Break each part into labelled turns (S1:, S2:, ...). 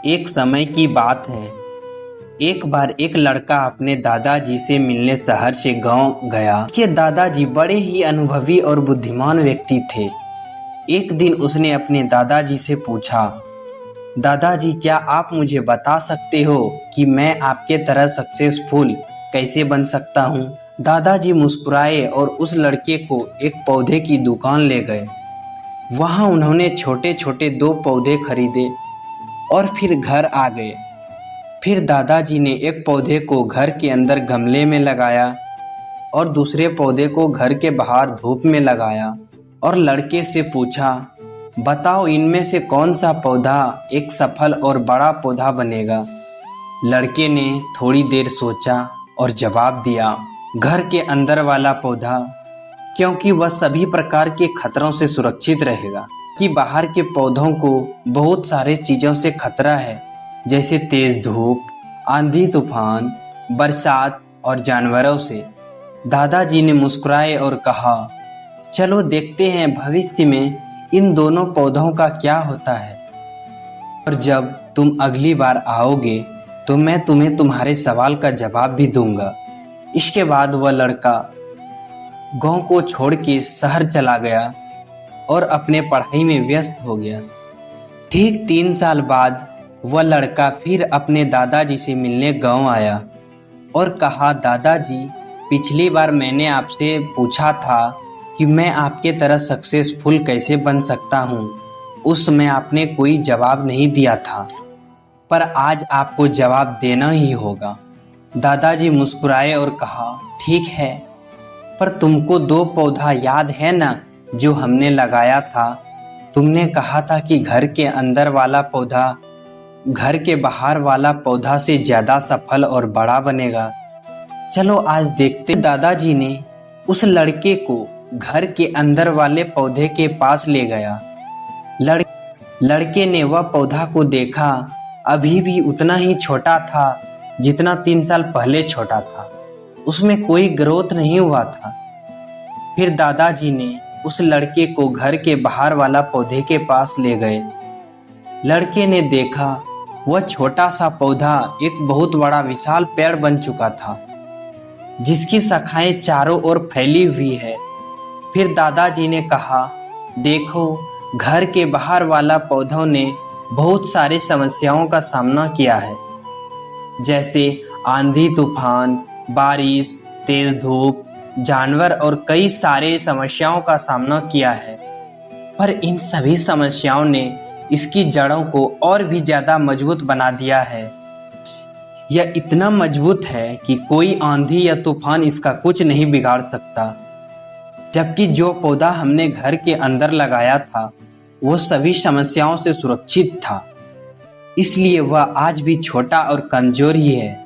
S1: एक समय की बात है। एक बार एक लड़का अपने दादाजी से मिलने शहर से गांव गया। उसके दादाजी बड़े ही अनुभवी और बुद्धिमान व्यक्ति थे। एक दिन उसने अपने दादाजी से पूछा, दादाजी क्या आप मुझे बता सकते हो कि मैं आपके तरह सक्सेसफुल कैसे बन सकता हूँ। दादाजी मुस्कुराए और उस लड़के को एक पौधे की दुकान ले गए। वहाँ उन्होंने छोटे छोटे 2 पौधे खरीदे और फिर घर आ गए। फिर दादाजी ने एक पौधे को घर के अंदर गमले में लगाया और दूसरे पौधे को घर के बाहर धूप में लगाया और लड़के से पूछा, बताओ इनमें से कौन सा पौधा एक सफल और बड़ा पौधा बनेगा। लड़के ने थोड़ी देर सोचा और जवाब दिया, घर के अंदर वाला पौधा, क्योंकि वह सभी प्रकार के खतरों से सुरक्षित रहेगा। कि बाहर के पौधों को बहुत सारे चीज़ों से खतरा है, जैसे तेज धूप, आंधी तूफान, बरसात और जानवरों से। दादाजी ने मुस्कुराए और कहा, चलो देखते हैं भविष्य में इन दोनों पौधों का क्या होता है। और जब तुम अगली बार आओगे तो मैं तुम्हें तुम्हारे सवाल का जवाब भी दूंगा। इसके बाद वह लड़का गांव को छोड़ के शहर चला गया और अपने पढ़ाई में व्यस्त हो गया। ठीक 3 साल बाद वह लड़का फिर अपने दादाजी से मिलने गांव आया और कहा, दादाजी पिछली बार मैंने आपसे पूछा था कि मैं आपके तरह सक्सेसफुल कैसे बन सकता हूँ। उस समय आपने कोई जवाब नहीं दिया था, पर आज आपको जवाब देना ही होगा। दादाजी मुस्कुराए और कहा, ठीक है, पर तुमको 2 पौधा याद है ना जो हमने लगाया था। तुमने कहा था कि घर के अंदर वाला पौधा घर के बाहर वाला पौधा से ज्यादा सफल और बड़ा बनेगा। चलो आज देखते। दादाजी ने उस लड़के को घर के अंदर वाले पौधे के पास ले गया। लड़के ने वह पौधा को देखा, अभी भी उतना ही छोटा था जितना 3 साल पहले छोटा था। उसमें कोई ग्रोथ नहीं हुआ था। फिर दादाजी ने उस लड़के को घर के बाहर वाला पौधे के पास ले गए। लड़के ने देखा वह छोटा सा पौधा एक बहुत बड़ा विशाल पेड़ बन चुका था, जिसकी शाखाएं चारों ओर फैली हुई है। फिर दादाजी ने कहा, देखो घर के बाहर वाला पौधों ने बहुत सारी समस्याओं का सामना किया है, जैसे आंधी तूफान, बारिश, तेज धूप, जानवर और कई सारे समस्याओं का सामना किया है। पर इन सभी समस्याओं ने इसकी जड़ों को और भी ज्यादा मजबूत बना दिया है। यह इतना मजबूत है कि कोई आंधी या तूफान इसका कुछ नहीं बिगाड़ सकता। जबकि जो पौधा हमने घर के अंदर लगाया था वो सभी समस्याओं से सुरक्षित था, इसलिए वह आज भी छोटा और कमजोर ही है।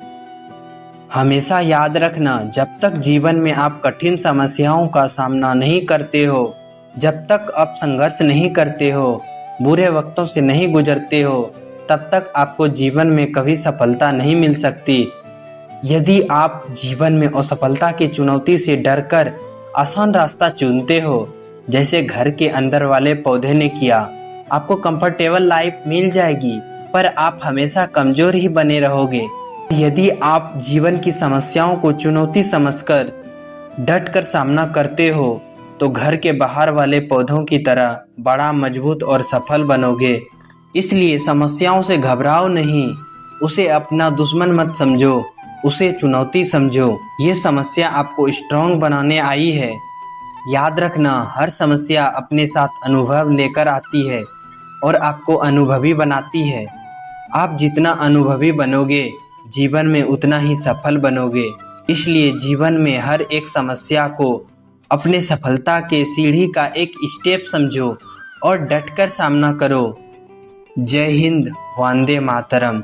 S1: हमेशा याद रखना, जब तक जीवन में आप कठिन समस्याओं का सामना नहीं करते हो, जब तक आप संघर्ष नहीं करते हो, बुरे वक्तों से नहीं गुजरते हो, तब तक आपको जीवन में कभी सफलता नहीं मिल सकती। यदि आप जीवन में असफलता की चुनौती से डरकर आसान रास्ता चुनते हो, जैसे घर के अंदर वाले पौधे ने किया, आपको कंफर्टेबल लाइफ मिल जाएगी, पर आप हमेशा कमजोर ही बने रहोगे। यदि आप जीवन की समस्याओं को चुनौती समझकर डटकर सामना करते हो, तो घर के बाहर वाले पौधों की तरह बड़ा, मजबूत और सफल बनोगे। इसलिए समस्याओं से घबराओ नहीं, उसे अपना दुश्मन मत समझो, उसे चुनौती समझो। ये समस्या आपको स्ट्रांग बनाने आई है। याद रखना, हर समस्या अपने साथ अनुभव लेकर आती है और आपको अनुभवी बनाती है। आप जितना अनुभवी बनोगे, जीवन में उतना ही सफल बनोगे। इसलिए जीवन में हर एक समस्या को अपने सफलता के सीढ़ी का एक स्टेप समझो और डटकर सामना करो। जय हिंद, वंदे मातरम।